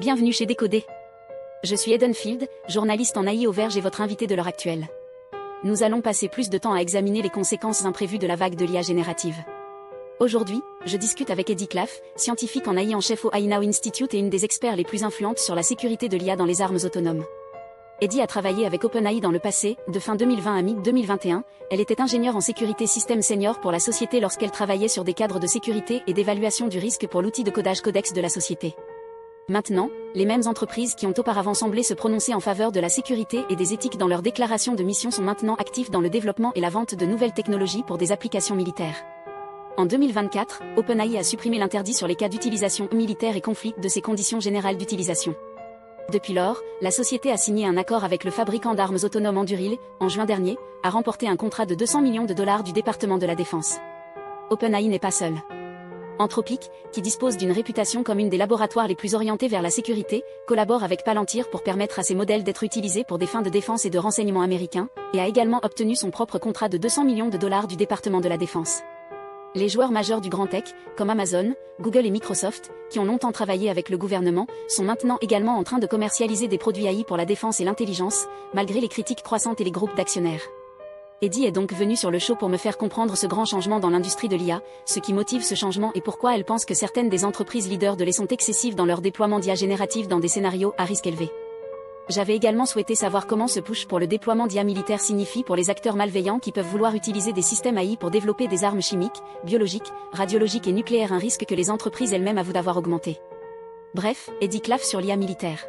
Bienvenue chez Décodé. Je suis Eden Field, journaliste en AI au Verge et votre invité de l'heure actuelle. Nous allons passer plus de temps à examiner les conséquences imprévues de la vague de l'IA générative. Aujourd'hui, je discute avec Eddy Claff, scientifique en AI en chef au AI Now Institute et une des experts les plus influentes sur la sécurité de l'IA dans les armes autonomes. Eddy a travaillé avec OpenAI dans le passé, de fin 2020 à mi-2021, elle était ingénieure en sécurité système senior pour la société lorsqu'elle travaillait sur des cadres de sécurité et d'évaluation du risque pour l'outil de codage Codex de la société. Maintenant, les mêmes entreprises qui ont auparavant semblé se prononcer en faveur de la sécurité et des éthiques dans leurs déclarations de mission sont maintenant actives dans le développement et la vente de nouvelles technologies pour des applications militaires. En 2024, OpenAI a supprimé l'interdit sur les cas d'utilisation militaire et conflit de ses conditions générales d'utilisation. Depuis lors, la société a signé un accord avec le fabricant d'armes autonomes Anduril, en juin dernier, a remporté un contrat de 200 millions de dollars du département de la Défense. OpenAI n'est pas seul. Anthropic, qui dispose d'une réputation comme une des laboratoires les plus orientés vers la sécurité, collabore avec Palantir pour permettre à ces modèles d'être utilisés pour des fins de défense et de renseignement américains, et a également obtenu son propre contrat de 200 millions de dollars du département de la Défense. Les joueurs majeurs du grand tech, comme Amazon, Google et Microsoft, qui ont longtemps travaillé avec le gouvernement, sont maintenant également en train de commercialiser des produits AI pour la défense et l'intelligence, malgré les critiques croissantes et les groupes d'actionnaires. Eddy est donc venue sur le show pour me faire comprendre ce grand changement dans l'industrie de l'IA, ce qui motive ce changement et pourquoi elle pense que certaines des entreprises leaders de l'IA sont excessives dans leur déploiement d'IA générative dans des scénarios à risque élevé. J'avais également souhaité savoir comment ce push pour le déploiement d'IA militaire signifie pour les acteurs malveillants qui peuvent vouloir utiliser des systèmes AI pour développer des armes chimiques, biologiques, radiologiques et nucléaires, un risque que les entreprises elles-mêmes avouent d'avoir augmenté. Bref, Eddy Claff sur l'IA militaire.